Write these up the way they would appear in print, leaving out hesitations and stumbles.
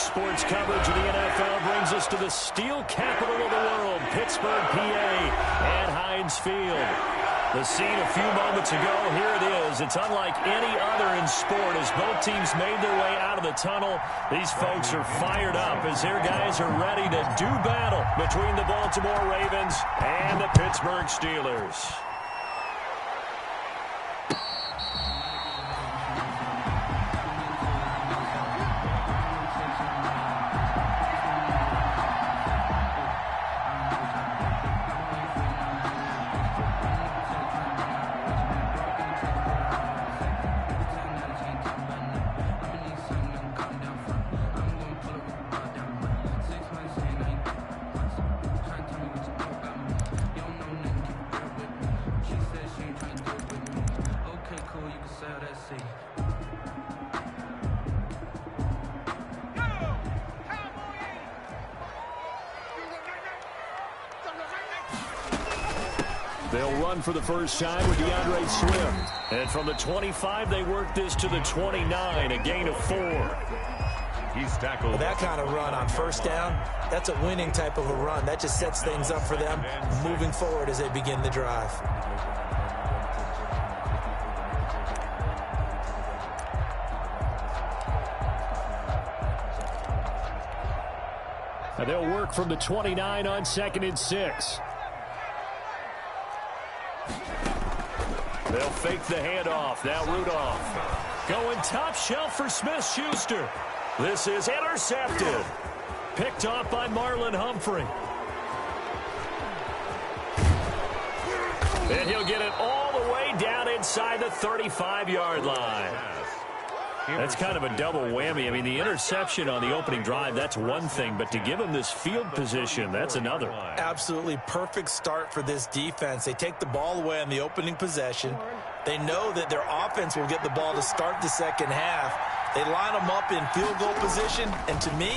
sports coverage of the NFL brings us to the steel capital of the world, Pittsburgh, PA, at Heinz Field. The scene a few moments ago, here it is. It's unlike any other in sport as both teams made their way out of the tunnel. These folks are fired up as their guys are ready to do battle between the Baltimore Ravens and the Pittsburgh Steelers. They'll run for the first time with DeAndre Swift. And from the 25, they work this to the 29, a gain of 4. He's tackled. Well, that kind of run on first down, that's a winning type of a run. That just sets things up for them moving forward as they begin the drive. And they'll work from the 29 on 2nd and 6. They'll fake the handoff. Now Rudolph going top shelf for Smith-Schuster. This is intercepted. Picked off by Marlon Humphrey. And he'll get it all the way down inside the 35-yard line. That's kind of a double whammy. I mean, the interception on the opening drive, that's one thing. But to give him this field position, that's another. Absolutely perfect start for this defense. They take the ball away on the opening possession. They know that their offense will get the ball to start the second half. They line them up in field goal position. And to me,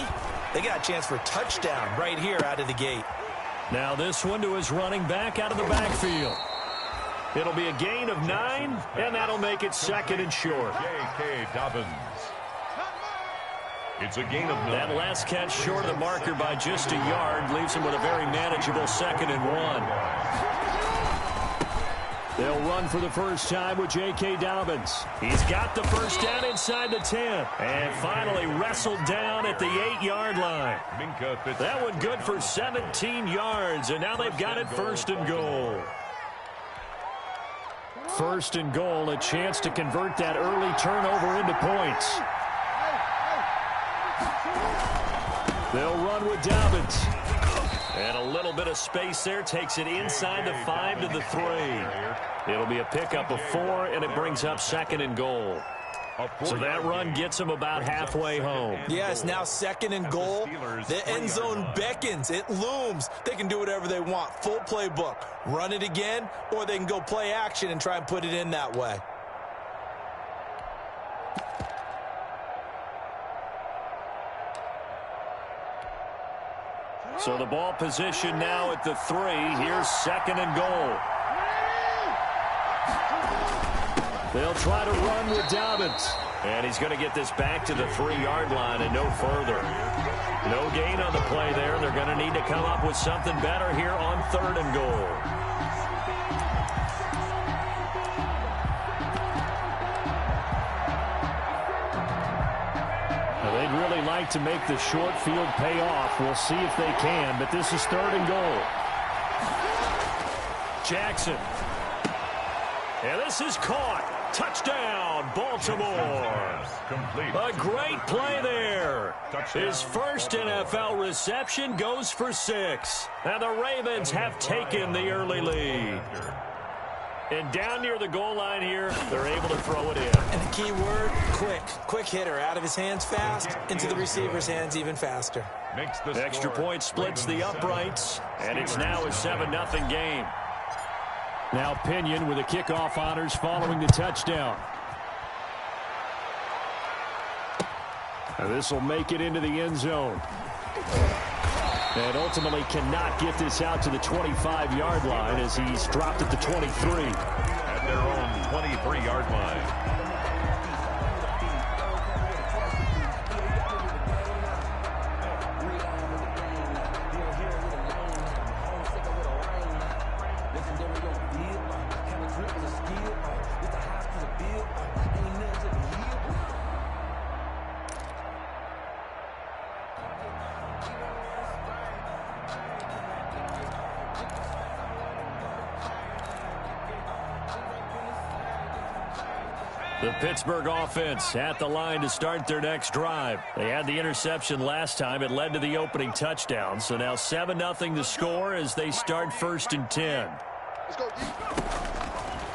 they got a chance for a touchdown right here out of the gate. Now this one to his running back out of the backfield. It'll be a gain of 9, and that'll make it 2nd and short. J.K. Dobbins. It's a gain of 9. That last catch short of the marker by just a yard leaves him with a very manageable 2nd and 1. They'll run for the first time with J.K. Dobbins. He's got the first down inside the 10. And finally wrestled down at the 8-yard line. That one good for 17 yards, and now they've got it 1st and goal. 1st and goal, a chance to convert that early turnover into points. They'll run with Dobbins. And a little bit of space there takes it inside the 5 to the 3. It'll be a pickup of 4, and it brings up 2nd and goal. So that run gets them about halfway home. Yes, now 2nd and goal. The end zone beckons. It looms. They can do whatever they want. Full playbook. Run it again, or they can go play action and try and put it in that way. So the ball position now at the 3. Here's 2nd and goal. They'll try to run with Dobbins. And he's going to get this back to the 3-yard line and no further. No gain on the play there. They're going to need to come up with something better here on 3rd and goal. Now, they'd really like to make the short field pay off. We'll see if they can, but this is 3rd and goal. Jackson. And this is caught. Touchdown, Baltimore. A great play there. His first NFL reception goes for 6. And the Ravens have taken the early lead. And down near the goal line here, they're able to throw it in. And the key word, quick. Quick hitter. Out of his hands fast, into the receiver's hands even faster. Extra point splits the uprights, and it's now a 7-0 game. Now Pinion with the kickoff honors following the touchdown. And this will make it into the end zone. And ultimately cannot get this out to the 25-yard line as he's dropped at the 23. At their own 23-yard line. The Pittsburgh offense at the line to start their next drive. They had the interception last time. It led to the opening touchdown. So now 7-0 to score as they start 1st and 10. Let's go.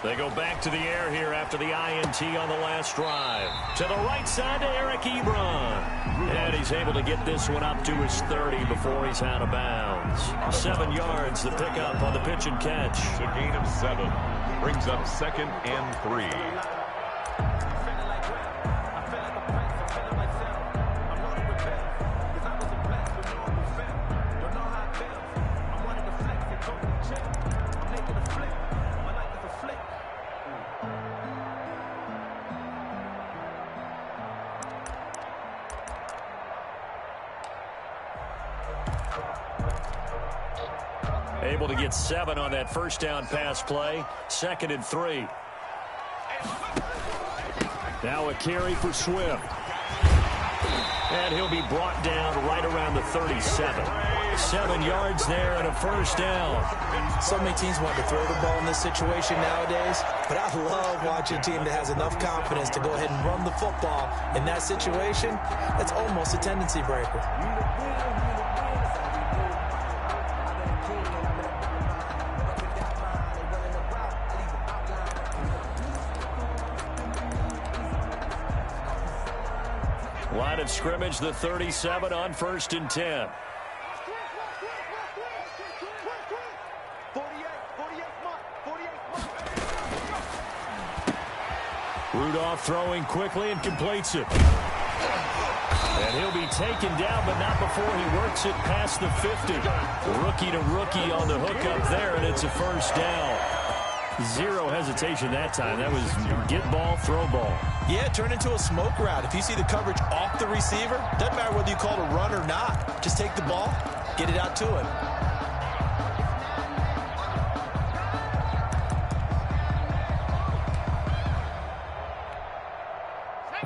They go back to the air here after the INT on the last drive. To the right side to Eric Ebron. And he's able to get this one up to his 30 before he's out of bounds. 7 yards, the pickup on the pitch and catch. A gain of 7. Brings up 2nd and 3. Able to get 7 on that first down pass play. 2nd and 3. Now a carry for Swift. And he'll be brought down right around the 37. 7 yards there and a first down. So many teams want to throw the ball in this situation nowadays, but I love watching a team that has enough confidence to go ahead and run the football. In that situation, that's almost a tendency breaker. Line of scrimmage, the 37 on 1st and 10. Rudolph throwing quickly and completes it. And he'll be taken down, but not before he works it past the 50. Rookie to rookie on the hook up there, and it's a first down. Zero hesitation that time. That was get ball, throw ball. Yeah, turn into a smoke route. If you see the coverage off the receiver, doesn't matter whether you call it a run or not. Just take the ball, get it out to him.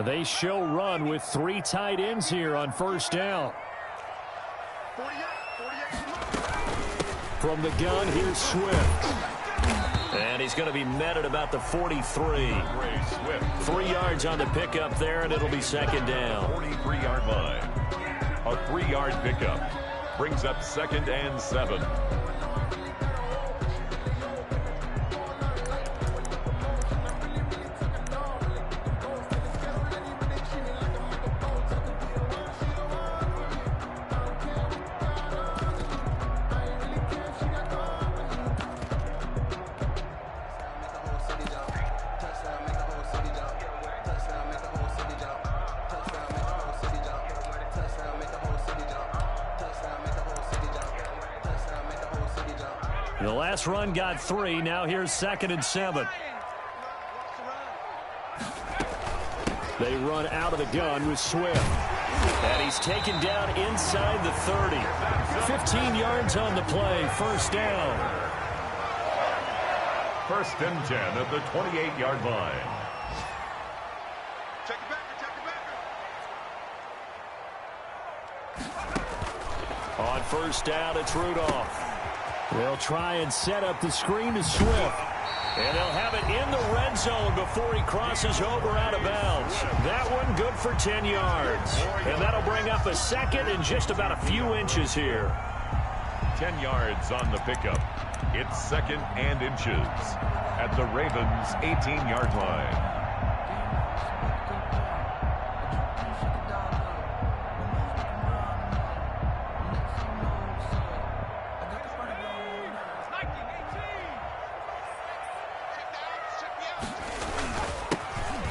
They show run with 3 tight ends here on first down. From the gun, here's Swift. And he's going to be met at about the 43. 3 yards on the pickup there, and it'll be 2nd down. 43-yard line. A 3-yard pickup. Brings up 2nd and 7. The last run got 3. Now here's 2nd and 7. They run out of the gun with Swift. And he's taken down inside the 30. 15 yards on the play. First down. 1st and 10 at the 28-yard line. Check it back. On first down, it's Rudolph. They'll try and set up the screen to Swift. And they'll have it in the red zone before he crosses over out of bounds. That one good for 10 yards. And that'll bring up a 2nd and just about a few inches here. 10 yards on the pickup. It's 2nd and inches at the Ravens' 18-yard line.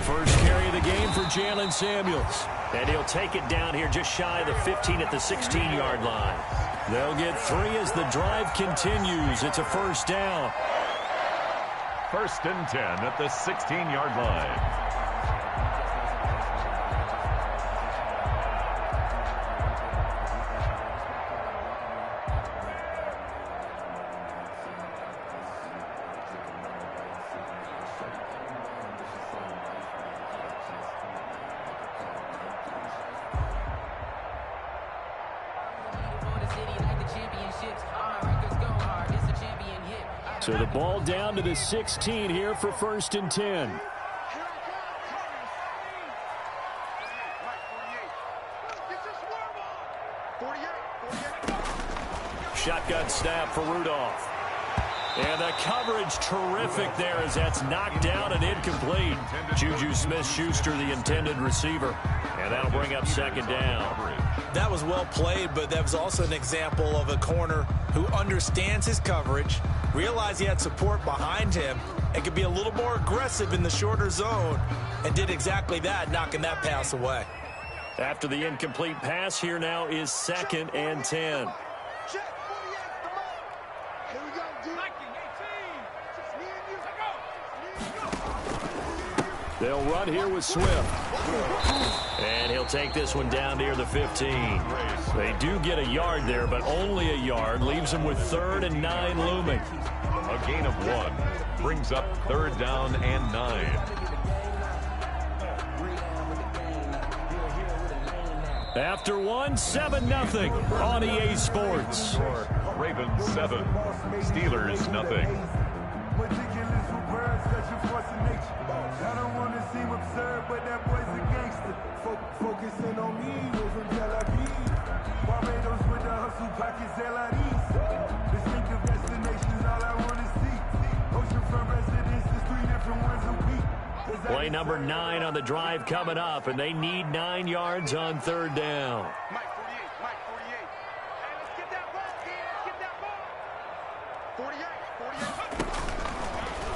First carry of the game for Jalen Samuels. And he'll take it down here just shy of the 15 at the 16-yard line. They'll get 3 as the drive continues. It's a first down. 1st and 10 at the 16-yard line. So the ball down to the 16 here for 1st and 10. Shotgun snap for Rudolph. And the coverage terrific there as that's knocked down and incomplete. Juju Smith-Schuster, the intended receiver. And that'll bring up second down. That was well played, but that was also an example of a corner who understands his coverage, realized he had support behind him, and could be a little more aggressive in the shorter zone, and did exactly that, knocking that pass away. After the incomplete pass, here now is 2nd and 10. They'll run here with Swift. And he'll take this one down near the 15. They do get a yard there, but only a yard. Leaves them with 3rd and 9 looming. A gain of 1 brings up 3rd down and 9. After 1, 7-0 on EA Sports. Ravens 7, Steelers nothing. I don't want to seem absurd, but that boy's a gangster. Focusing on me, was on Tel Aviv. Barbados with the hustle pockets, LIDs. Distinctive destinations, all I want to see. Oceanfront residences, 3 different ones a week. Play number 9 on the drive coming up, and they need 9 yards on 3rd down. Mike 48, Mike 48. Hey, let's get that ball, kid. Let's get that ball. 48, 48.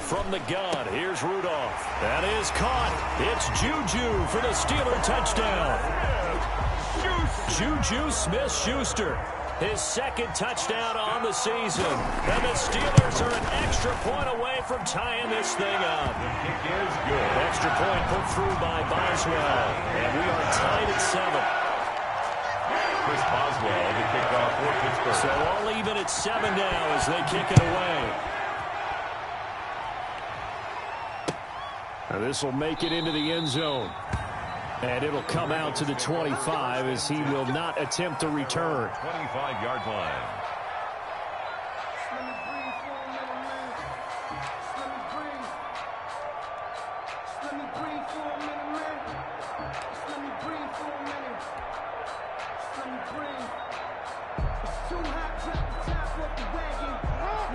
From the gun, here's Rudolph. That is caught. It's Juju for the Steeler touchdown. Juju Smith-Schuster, his 2nd touchdown on the season. And the Steelers are an extra point away from tying this thing up. The kick is good. Extra point put through by Boswell. And we are tied at 7. Chris Boswell, the kickoff for Pittsburgh. So all even at 7 now as they kick it away. Now this will make it into the end zone. And it'll come out to the 25 as he will not attempt to return. 25-yard line.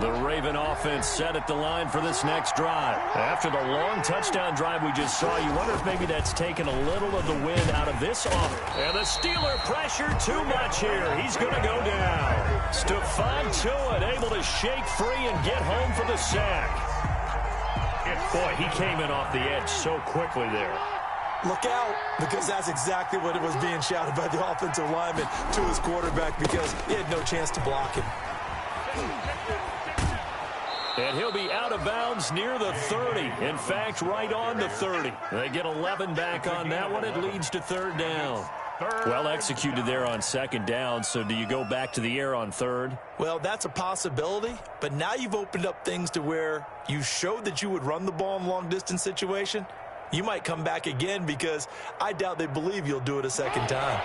The Raven offense set at the line for this next drive. After the long touchdown drive we just saw, you wonder if maybe that's taken a little of the wind out of this offense. And the Steeler pressure too much here. He's going to go down. Stephon Tuitt able to shake free and get home for the sack. And boy, he came in off the edge so quickly there. Look out, because that's exactly what it was being shouted by the offensive lineman to his quarterback, because he had no chance to block him. And he'll be out of bounds near the 30. In fact, right on the 30. They get 11 back on that one. It leads to 3rd down. Well executed there on 2nd down. So do you go back to the air on 3rd? Well, that's a possibility. But now you've opened up things to where you showed that you would run the ball in long-distance situation. You might come back again, because I doubt they believe you'll do it a 2nd time.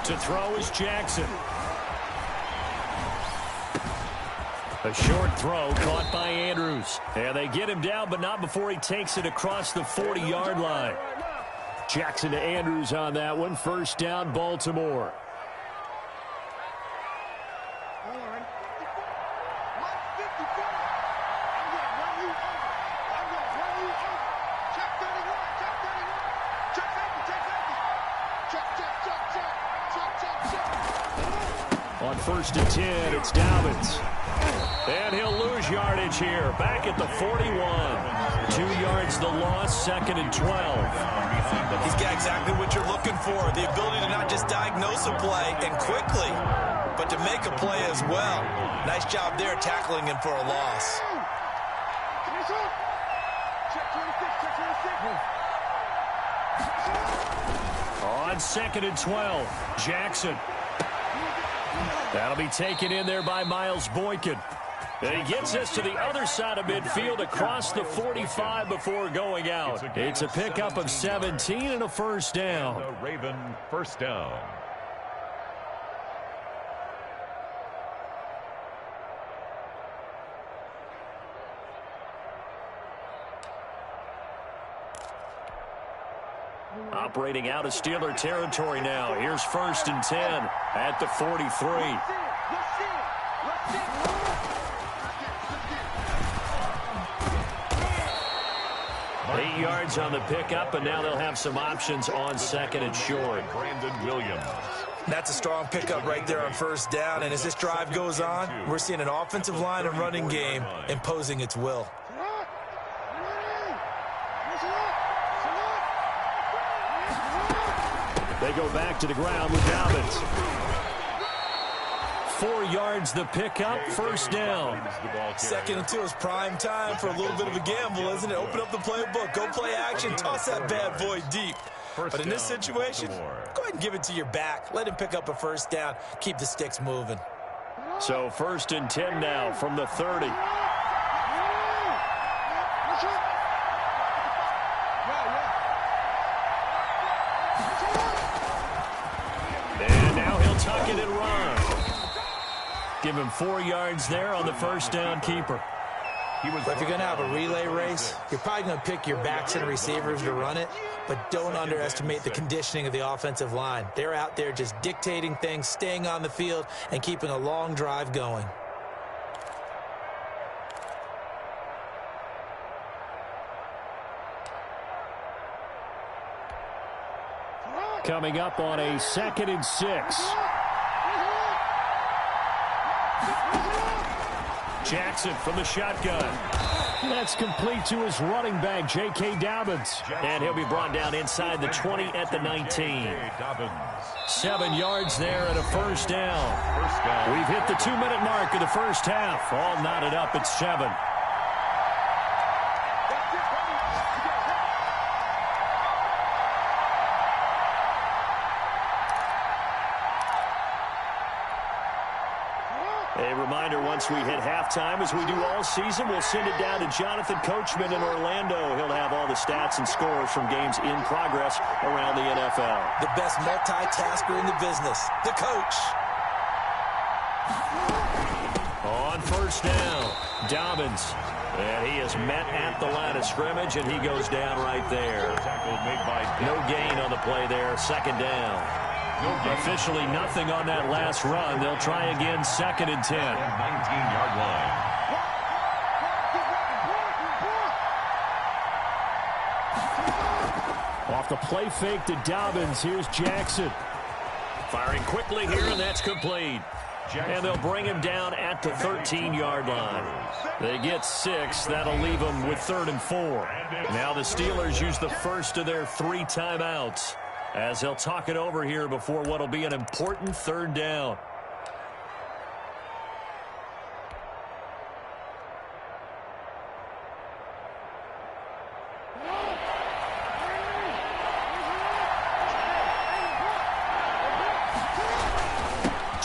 To throw is Jackson. A short throw caught by Andrews. And they get him down, but not before he takes it across the 40-yard line. Jackson to Andrews on that one. 1st down, Baltimore. On 1st and 10, it's Dobbins. And he'll lose yardage here. Back at the 41. 2 yards the loss, 2nd and 12. He's got exactly what you're looking for. The ability to not just diagnose a play and quickly, but to make a play as well. Nice job there tackling him for a loss. On 2nd and 12, Jackson. That'll be taken in there by Miles Boykin. And he gets us to the other side of midfield across the 45 before going out. It's a pickup of 17 and a 1st down. The Raven 1st down. Operating out of Steeler territory now. Here's 1st and 10 at the 43. 8 yards on the pickup, and now they'll have some options on 2nd and short. Brandon Williams. That's a strong pickup right there on 1st down, and as this drive goes on, we're seeing an offensive line and running game imposing its will. They go back to the ground with Dobbins. 4 yards the pickup, 1st down. 2nd and 2 is prime time for a little bit of a gamble, isn't it? Open up the playbook, go play action, toss that bad boy deep. But in this situation, go ahead and give it to your back. Let him pick up a 1st down, keep the sticks moving. So 1st and 10 now from the 30. And now he'll tuck it and run. Give him 4 yards there on the 1st down keeper. But if you're going to have a relay race, you're probably going to pick your backs and receivers to run it, but don't underestimate the conditioning of the offensive line. They're out there just dictating things, staying on the field, and keeping a long drive going. Coming up on a 2nd and 6. Jackson from the shotgun. That's complete to his running back, J.K. Dobbins. And he'll be brought down inside the 20 at the 19. 7 yards there and a 1st down. We've hit the 2-minute mark of the 1st half. All knotted up at 7. A reminder, once we hit halftime, as we do all season, we'll send it down to Jonathan Coachman in Orlando. He'll have all the stats and scores from games in progress around the NFL. The best multitasker in the business, the coach. On 1st down, Dobbins. And he is met at the line of scrimmage, and he goes down right there. No gain on the play there, 2nd down. Officially nothing on that last run. They'll try again, 2nd and 10. 19-yard line. Off the play fake to Dobbins. Here's Jackson. Firing quickly here, and that's complete. And they'll bring him down at the 13-yard line. They get 6. That'll leave them with 3rd and 4. Now the Steelers use the first of their 3 timeouts, as they'll talk it over here before what will be an important 3rd down.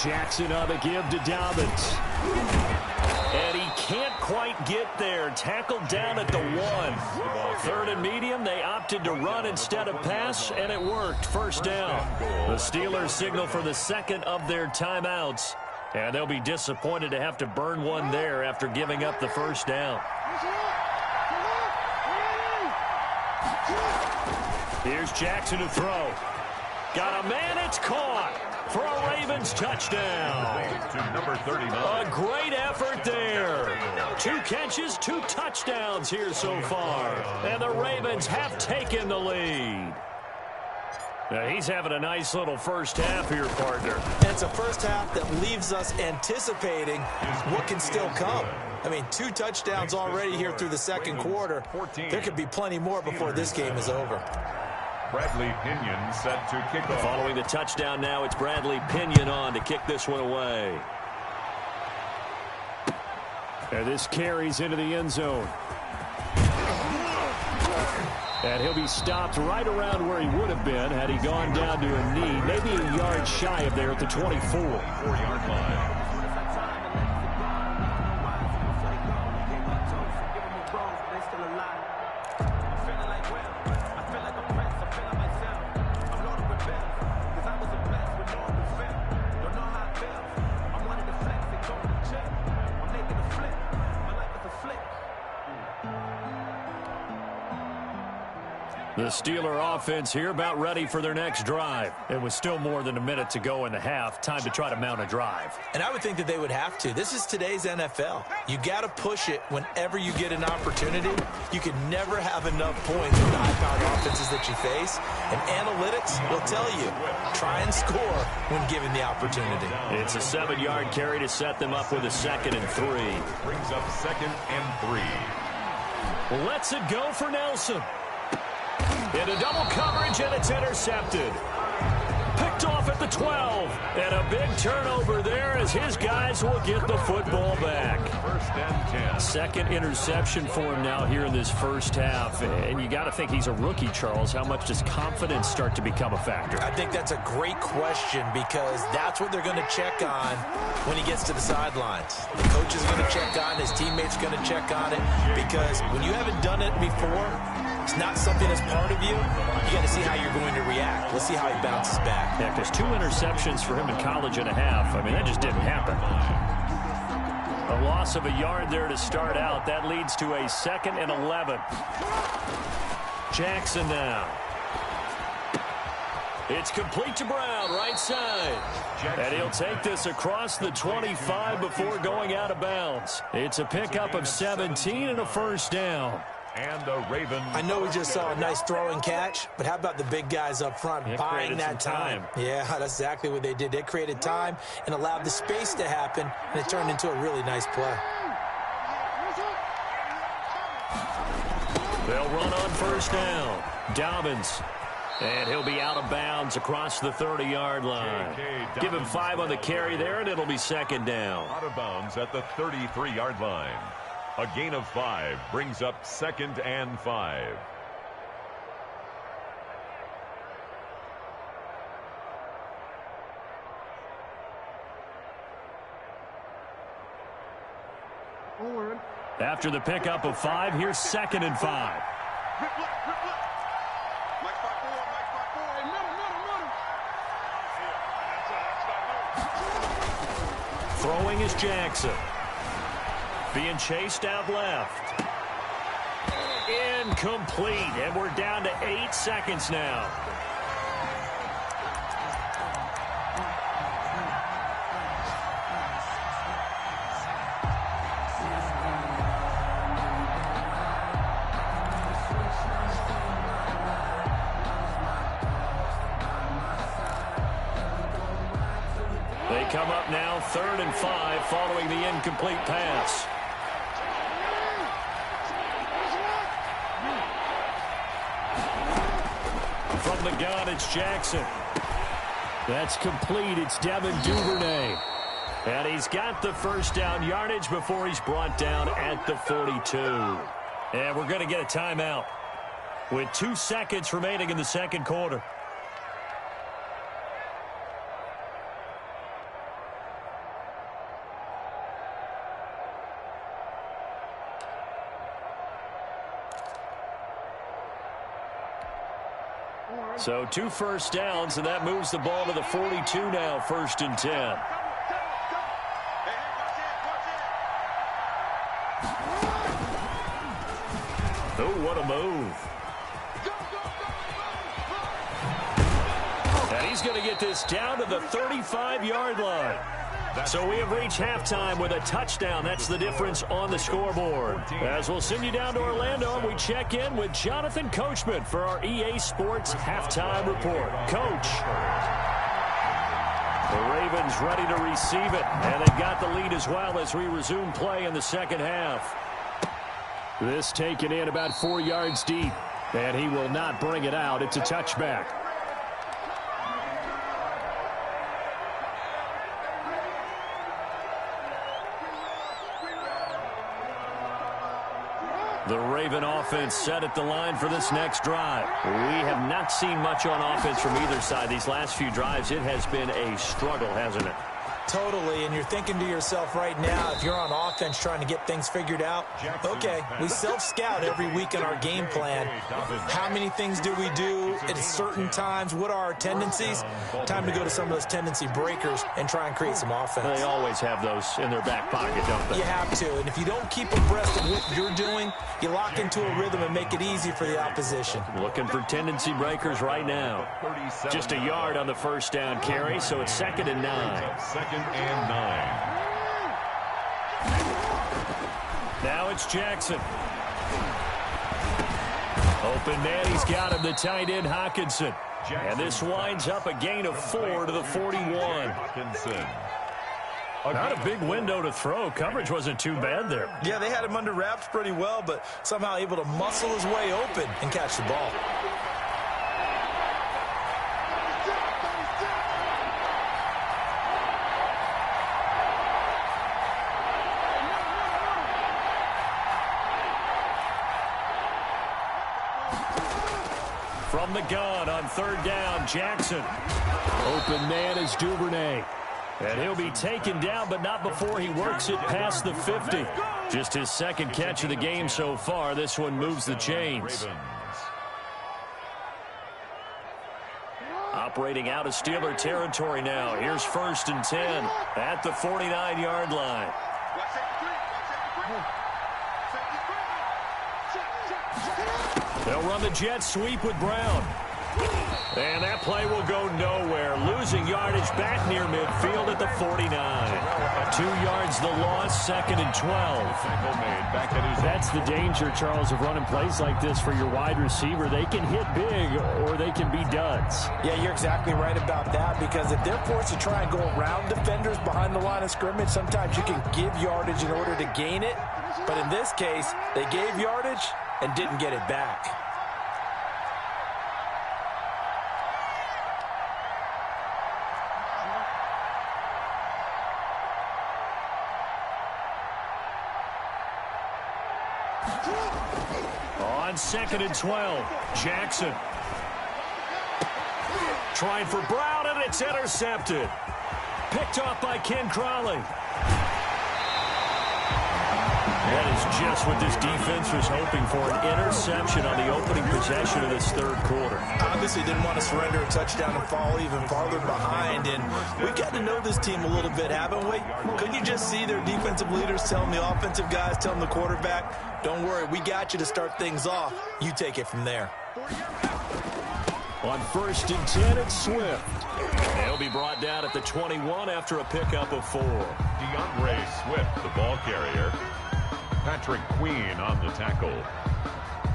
Jackson on the give to Dobbins. And he can't quite get there. Tackled down at the 1. 3rd and medium, they opted to run instead of pass, and it worked. 1st down. The Steelers signal for the 2nd of their timeouts, and they'll be disappointed to have to burn one there after giving up the 1st down. Here's Jackson to throw. Got a man, it's caught for a Ravens touchdown. To number 39. A great effort there. 2 catches, 2 touchdowns here so far. And the Ravens have taken the lead. Now he's having a nice little 1st half here, partner. And it's a 1st half that leaves us anticipating what can still come. I mean, 2 touchdowns already here through the 2nd quarter. There could be plenty more before this game is over. Bradley Pinion set to kick off. Following the touchdown now, it's Bradley Pinion on to kick this one away. And this carries into the end zone. And he'll be stopped right around where he would have been had he gone down to a knee, maybe a yard shy of there at the 24. 4-yard line. The Steeler offense here about ready for their next drive. It was still more than a minute to go in the half. Time to try to mount a drive. And I would think that they would have to. This is today's NFL. You got to push it whenever you get an opportunity. You can never have enough points with the high-powered offenses that you face. And analytics will tell you, try and score when given the opportunity. It's a 7-yard carry to set them up with a 2nd and 3. Brings up 2nd and 3. Lets it go for Nelson. Into double coverage, and it's intercepted. Picked off at the 12. And a big turnover there as his guys will get the football back. 1st and 10. Second interception for him now here in this first half. And you got to think he's a rookie, Charles. How much does confidence start to become a factor? I think that's a great question because that's what they're going to check on when he gets to the sidelines. The coach is going to check on it. His teammates are going to check on it because when you haven't done it before, it's not something that's part of you. You got to see how you're going to react. Let's see how he bounces back. Yeah, because 2 interceptions for him in college and a half. I mean, that just didn't happen. A loss of a yard there to start out. That leads to a 2nd and 11. Jackson now. It's complete to Brown, right side. And he'll take this across the 25 before going out of bounds. It's a pickup of 17 and a first down. And the Ravens. I know we just saw a nice throw and catch, but how about the big guys up front buying that time? Yeah, that's exactly what they did. They created time and allowed the space to happen, and it turned into a really nice play. They'll run on first down. Dobbins. And he'll be out of bounds across the 30-yard line. Give him 5 on the carry there, and it'll be 2nd down. Out of bounds at the 33-yard line. A gain of 5 brings up 2nd and 5. After the pickup of 5, here's 2nd and 5. Throwing is Jackson. Being chased out left. Incomplete. And we're down to 8 seconds now. They come up now 3rd and 5 following the incomplete pass. From the gun, it's Jackson. That's complete. It's Devin Duvernay. And he's got the first down yardage before he's brought down at the 42. And we're going to get a timeout with 2 seconds remaining in the second quarter. So 2 first downs, and that moves the ball to the 42 now, 1st and 10. Oh, what a move. And he's going to get this down to the 35-yard line. So we have reached halftime with a touchdown. That's the difference on the scoreboard. As we'll send you down to Orlando, we check in with Jonathan Coachman for our EA Sports Halftime Report. Coach. The Ravens ready to receive it, and they've got the lead as well as we resume play in the second half. This taken in about 4 yards deep, and he will not bring it out. It's a touchback. The Raven offense set at the line for this next drive. We have not seen much on offense from either side. These last few drives, it has been a struggle, hasn't it? Totally, and you're thinking to yourself right now, if you're on offense trying to get things figured out, okay, we self-scout every week in our game plan. How many things do we do at certain times? What are our tendencies? Time to go to some of those tendency breakers and try and create some offense. They always have those in their back pocket, don't they? You have to, and if you don't keep abreast of what you're doing, you lock into a rhythm and make it easy for the opposition. Looking for tendency breakers right now. Just a yard on the first down carry, so it's 2nd and 9. 2nd and 9. Now it's Jackson. Open man, he's got him, the tight end Hawkinson. And this winds up a gain of 4 to the 41. Hawkinson. Not a big window to throw. Coverage wasn't too bad there. Yeah, they had him under wraps pretty well, but somehow able to muscle his way open and catch the ball. From the gun on 3rd down, Jackson. Open man is Duvernay. And he'll be taken down, but not before he works it past the 50. Just his 2nd catch of the game so far. This one moves the chains. Operating out of Steeler territory now. Here's 1st and 10 at the 49-yard line. They'll run the jet sweep with Brown. And that play will go nowhere. Losing yardage back near midfield at the 49. 2 yards the loss, 2nd and 12. That's the danger, Charles, of running plays like this for your wide receiver. They can hit big or they can be duds. Yeah, you're exactly right about that, because if they're forced to try and go around defenders behind the line of scrimmage, sometimes you can give yardage in order to gain it. But in this case, they gave yardage and didn't get it back. On 2nd and 12, Jackson. Trying for Brown, and it's intercepted. Picked off by Ken Crawley. That is just what this defense was hoping for, an interception on the opening possession of this 3rd quarter. Obviously didn't want to surrender a touchdown and fall even farther behind, and we've got to know this team a little bit, haven't we? Couldn't you just see their defensive leaders telling the offensive guys, telling the quarterback, don't worry, we got you to start things off. You take it from there. On 1st and 10, it's Swift. He'll be brought down at the 21 after a pickup of 4. DeAndre Swift, the ball carrier. Patrick Queen on the tackle.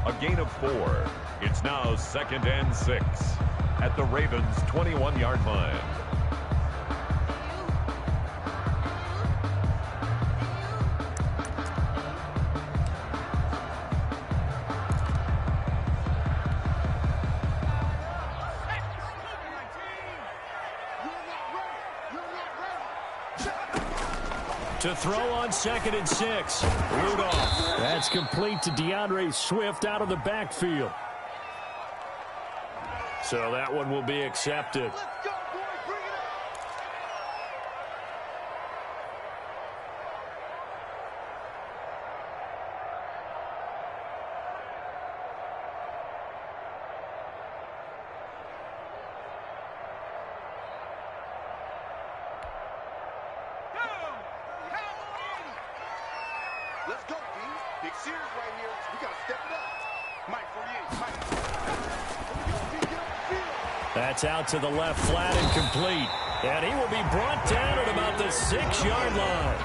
A gain of 4. It's now 2nd and 6 at the Ravens' 21-yard line. To throw on 2nd and 6. Rudolph. That's complete to DeAndre Swift out of the backfield. So that one will be accepted. Let's go, D. Big series right here. We got to step it up. Mike 48. Mike. That's out to the left, flat and complete. And he will be brought down at about the 6-yard line.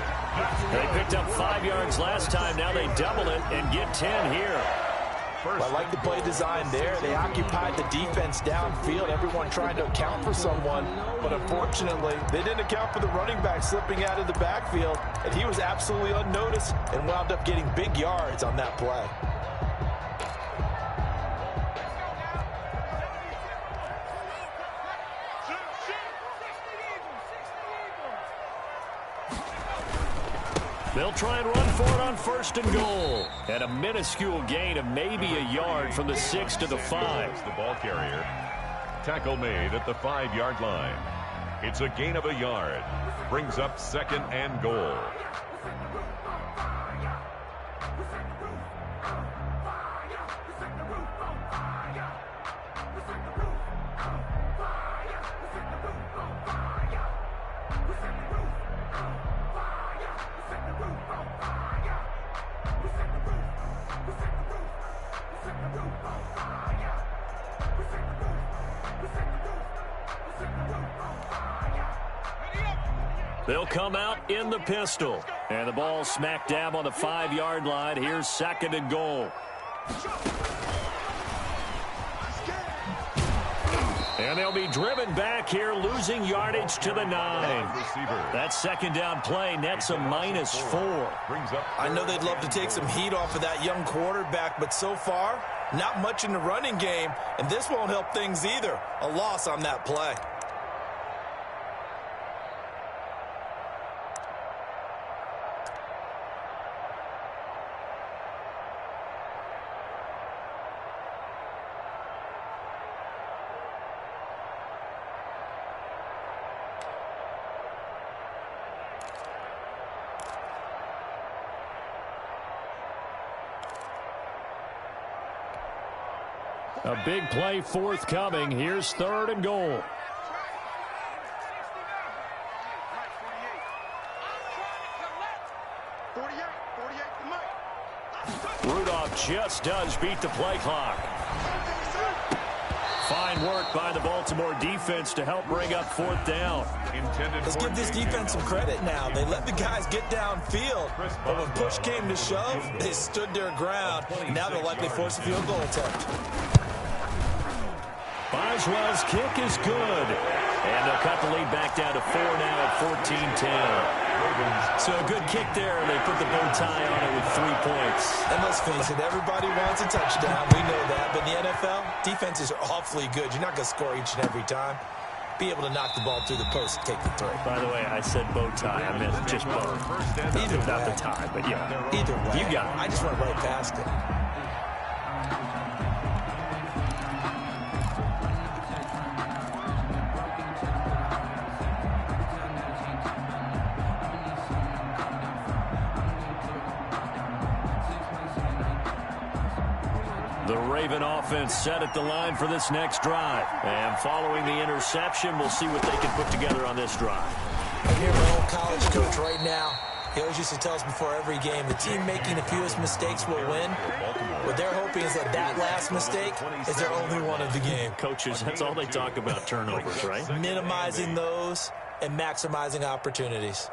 They picked up 5 yards last time. Now they double it and get 10 here. Well, I like the play design there. They occupied the defense downfield, everyone trying to account for someone. But unfortunately, they didn't account for the running back slipping out of the backfield. And he was absolutely unnoticed and wound up getting big yards on that play. They'll try and run for it on 1st and goal. And a minuscule gain of maybe a yard from the 6 to the 5. The ball carrier. Tackle made at the 5-yard line. It's a gain of a yard. Brings up 2nd and goal. They'll come out in the pistol. And the ball smack dab on the 5-yard line. Here's 2nd and goal. And they'll be driven back here, losing yardage to the 9. That 2nd down play nets a -4. I know they'd love to take some heat off of that young quarterback, but so far, not much in the running game, and this won't help things either. A loss on that play. A big play forthcoming. Here's 3rd and goal. Rudolph just does beat the play clock. Fine work by the Baltimore defense to help bring up 4th down. Let's give this defense some credit now. They let the guys get downfield, but when push came to shove, they stood their ground. Now they'll likely force a field goal attempt. Boswell's kick is good. And they'll cut the lead back down to 4 now at 14-10. So a good kick there. They put the bow tie on it with 3 points. And let's face it, everybody wants a touchdown. We know that. But in the NFL, defenses are awfully good. You're not going to score each and every time. Be able to knock the ball through the post and take the 3. By the way, I said bow tie. I meant just bow. Either way. Not the tie, but yeah. Either way. You got it. I just went right past it. The Raven offense set at the line for this next drive. And following the interception, we'll see what they can put together on this drive. I hear my old college coach right now. He always used to tell us before every game, the team making the fewest mistakes will win. What they're hoping is that last mistake is their only one of the game. Coaches, that's all they talk about, turnovers, right? Minimizing those and maximizing opportunities.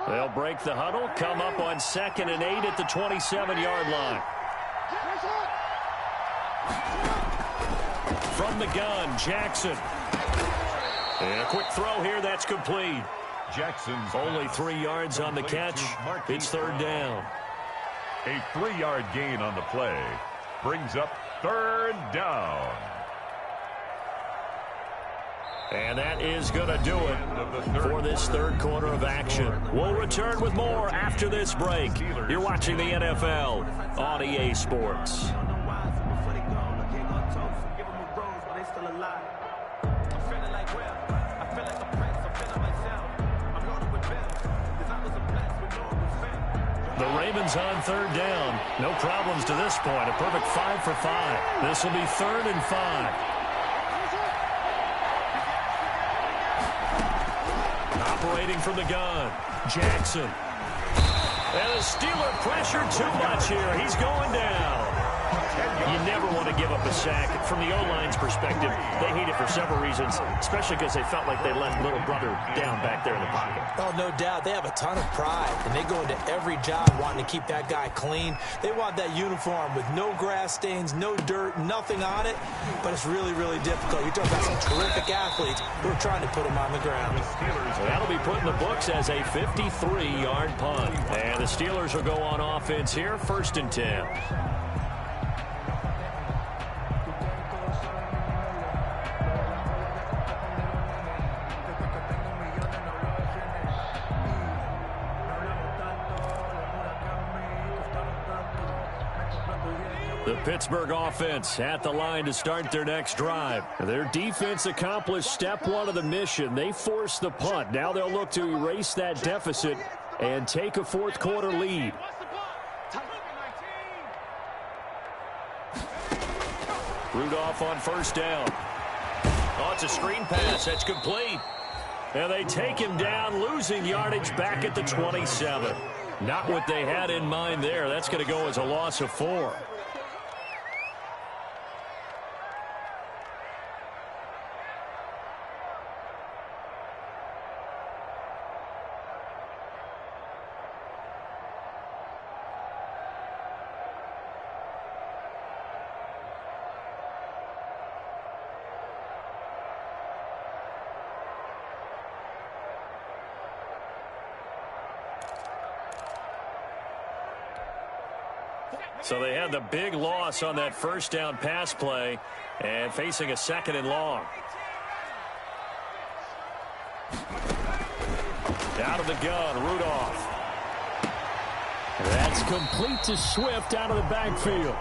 They'll break the huddle, come up on 2nd and 8 at the 27-yard line. From the gun, Jackson. And a quick throw here, that's complete. Jackson's only 3 yards on the catch. It's 3rd down. A 3-yard gain on the play brings up 3rd down. And that is going to do it for this 3rd quarter of action. We'll return with more after this break. You're watching the NFL on EA Sports. The Ravens on 3rd down. No problems to this point. A perfect 5 for 5. This will be 3rd and 5. Operating from the gun, Jackson. And the Steeler pressure too much here. He's going down. You never want to give up a sack. From the O-line's perspective, they hate it for several reasons, especially because they felt like they let little brother down back there in the pocket. Oh, no doubt. They have a ton of pride, and they go into every job wanting to keep that guy clean. They want that uniform with no grass stains, no dirt, nothing on it, but it's really, really difficult. You're talking about some terrific athletes who are trying to put him on the ground. So that'll be put in the books as a 53-yard punt. And the Steelers will go on offense here, 1st and 10. The Pittsburgh offense at the line to start their next drive. Their defense accomplished step one of the mission. They forced the punt. Now they'll look to erase that deficit and take a fourth quarter lead. Rudolph on first down. Oh, it's a screen pass. That's complete. And they take him down, losing yardage back at the 27. Not what they had in mind there. That's going to go as a loss of 4. So they had the big loss on that first down pass play and facing a second and long. Out of the gun, Rudolph. That's complete to Swift out of the backfield.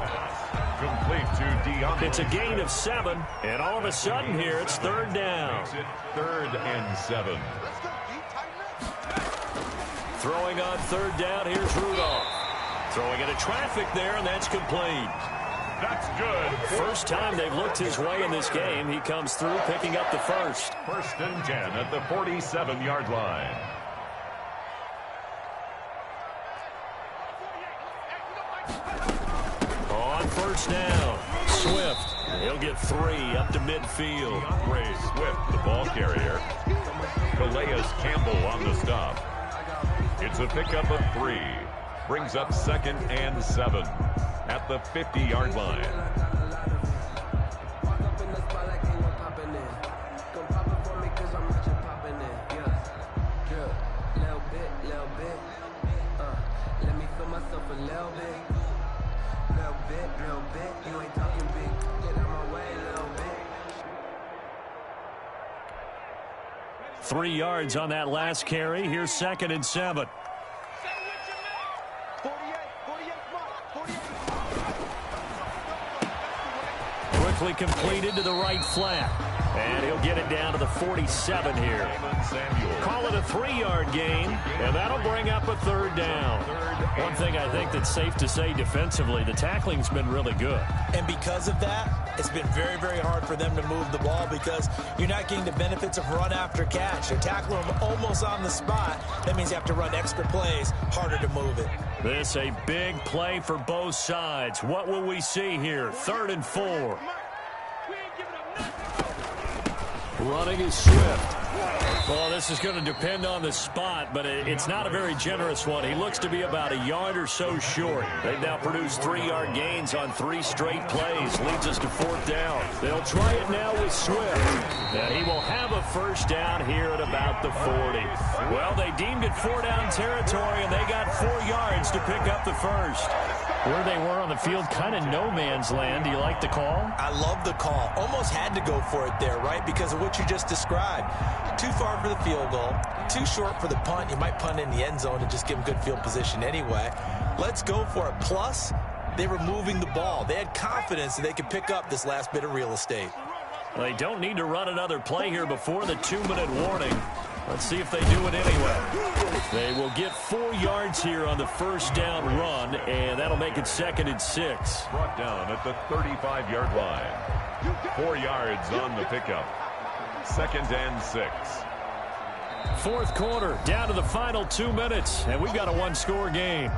Complete to DeAndre. It's a gain of 7, and all of a sudden here it's third down. Makes it 3rd and 7. Throwing on third down, here's Rudolph. Throwing into traffic there, and that's complete. That's good. First time they've looked his way in this game. He comes through picking up the first. 1st and 10 at the 47-yard line. On first down, Swift. He'll get 3 up to midfield. DeAndre Swift, the ball carrier. Calais Campbell on the stop. It's a pickup of 3. Brings up 2nd and 7 at the 50-yard line. Let me feel myself a little bit. You ain't talking big. Get out my way a little bit. 3 yards on that last carry. Here's 2nd and 7. Quickly completed to the right flat. And he'll get it down to the 47 here. Call it a 3-yard gain, and that'll bring up a third down. One thing I think that's safe to say defensively, the tackling's been really good. And because of that, it's been very, very hard for them to move the ball because you're not getting the benefits of run after catch. They're tackling them almost on the spot. That means you have to run extra plays, harder to move it. This a big play for both sides. What will we see here? 3rd and 4. Running is Swift. Well, this is going to depend on the spot, but it's not a very generous one. He looks to be about a yard or so short. They've now produced 3-yard gains on 3 straight plays. Leads us to 4th down. They'll try it now with Swift. And he will have a first down here at about the 40. Well, they deemed it 4-down territory, and they got 4 yards to pick up the first. Where they were on the field, kind of no man's land. Do you like the call? I love the call. Almost had to go for it there, right? Because of what you just described. Too far for the field goal. Too short for the punt. You might punt in the end zone and just give them good field position anyway. Let's go for it. Plus, they were moving the ball. They had confidence that they could pick up this last bit of real estate. They don't need to run another play here before the 2-minute warning. Let's see if they do it anyway. They will get 4 yards here on the first down run, and that'll make it 2nd and 6. Brought down at the 35-yard line. 4 yards on the pickup. 2nd and 6. Fourth quarter, down to the final 2 minutes, and we've got a 1-score game.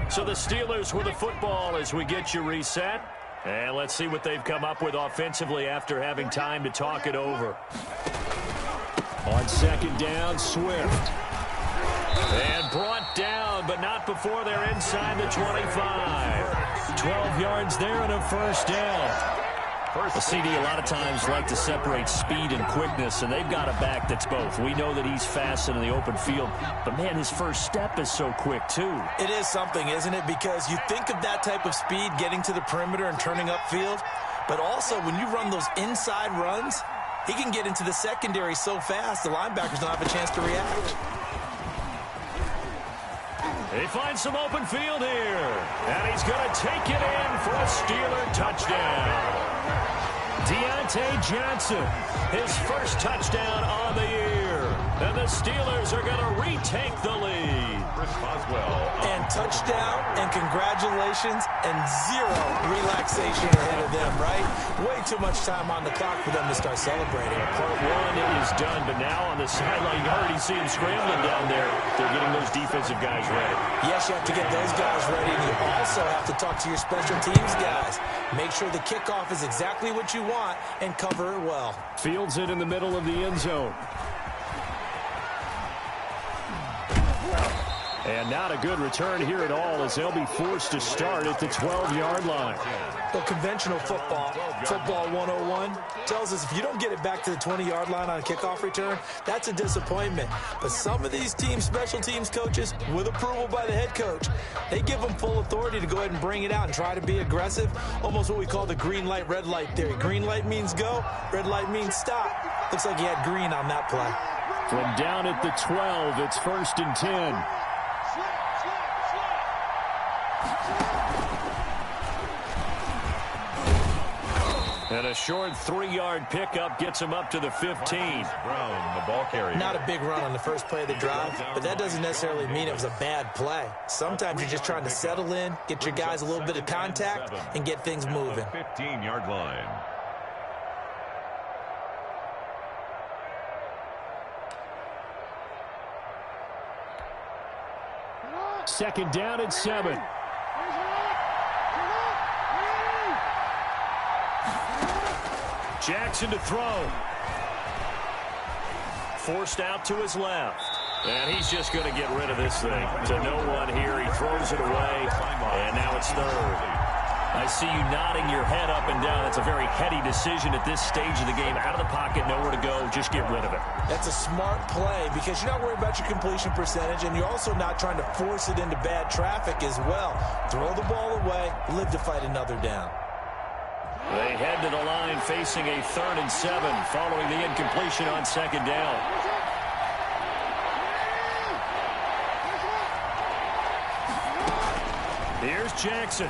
So the Steelers with the football as we get you reset. And let's see what they've come up with offensively after having time to talk it over. On 2nd down, Swift. And brought down, but not before they're inside the 25. 12 yards there and a first down. The CD a lot of times like to separate speed and quickness, and they've got a back that's both. We know that he's fast in the open field, but, man, his first step is so quick, too. It is something, isn't it? Because you think of that type of speed getting to the perimeter and turning upfield, but also when you run those inside runs, he can get into the secondary so fast the linebackers don't have a chance to react. He finds some open field here, and he's going to take it in for a Steeler touchdown. Deontay Johnson, his first touchdown on the year, and the Steelers are going to retake the lead. And touchdown, and congratulations, and zero relaxation ahead of them, right? Way too much time on the clock for them to start celebrating. Part one is done, but now on the sideline, you already see him scrambling down there. They're getting those defensive guys ready. Yes, you have to get those guys ready, and you also have to talk to your special teams guys. Make sure the kickoff is exactly what you want and cover it well. Fields it in the middle of the end zone. And not a good return here at all, as they'll be forced to start at the 12-yard line. Well, conventional football 101, tells us if you don't get it back to the 20-yard line on a kickoff return, that's a disappointment. But some of these teams, special teams coaches, with approval by the head coach, they give them full authority to go ahead and bring it out and try to be aggressive, almost what we call the green light, red light theory. Green light means go, red light means stop. Looks like he had green on that play. From down at the 12, it's 1st and 10. And a short 3-yard pickup gets him up to the 15. Brown, the ball carrier. Not a big run on the first play of the drive, but that doesn't necessarily mean it was a bad play. Sometimes you're just trying to settle in, get your guys a little bit of contact, and get things moving. 15-yard line. Second down and 7. Jackson to throw. Forced out to his left. And he's just going to get rid of this thing. To no one here. He throws it away. And now it's 3rd. I see you nodding your head up and down. It's a very heady decision at this stage of the game. Out of the pocket, nowhere to go. Just get rid of it. That's a smart play because you're not worried about your completion percentage, and you're also not trying to force it into bad traffic as well. Throw the ball away, live to fight another down. They head to the line facing a 3rd and 7 following the incompletion on 2nd down. Here's Jackson.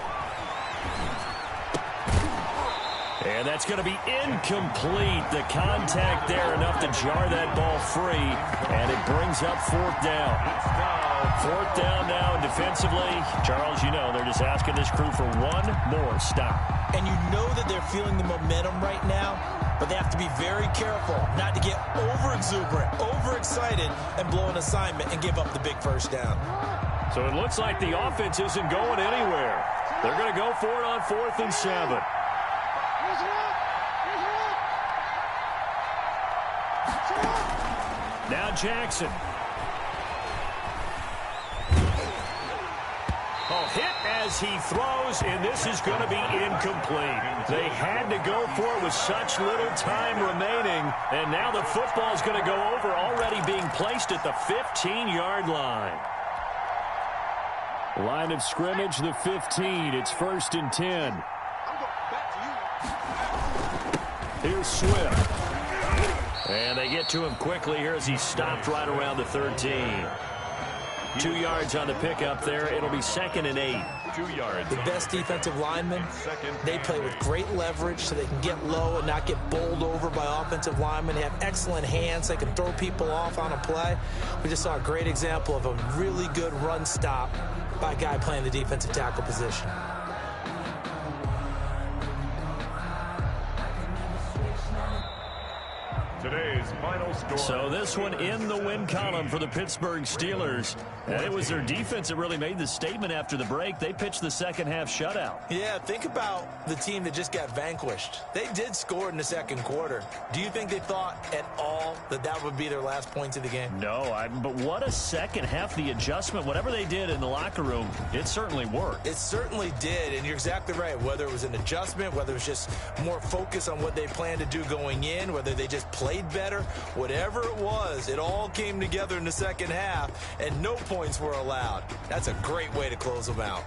And that's going to be incomplete. The contact there enough to jar that ball free. And it brings up 4th down. 4th down now defensively. Charles, you know, they're just asking this crew for one more stop. And you know that they're feeling the momentum right now, but they have to be very careful not to get over-exuberant, overexcited, and blow an assignment and give up the big first down. So it looks like the offense isn't going anywhere. They're going to go for it on 4th and 7. Now Jackson. Oh, hit as he throws, and this is going to be incomplete. They had to go for it with such little time remaining, and now the football is going to go over, already being placed at the 15-yard line. Line of scrimmage, the 15. It's 1st and 10. Here's Swift. And they get to him quickly here as he stopped right around the 13. 2 yards on the pickup there. It'll be 2nd and 8. 2 yards. The best defensive linemen, they play with great leverage so they can get low and not get bowled over by offensive linemen. They have excellent hands. They can throw people off on a play. We just saw a great example of a really good run stop by a guy playing the defensive tackle position. Today's final score. So this one in the win column for the Pittsburgh Steelers. And it was their defense that really made the statement after the break. They pitched the second half shutout. Yeah, think about the team that just got vanquished. They did score in the second quarter. Do you think they thought at all that that would be their last points of the game? No, but what a second half. The adjustment, whatever they did in the locker room, it certainly worked. It certainly did, and you're exactly right. Whether it was an adjustment, whether it was just more focus on what they planned to do going in, whether they just played better, whatever it was, it all came together in the second half, and no points were allowed. That's a great way to close them out.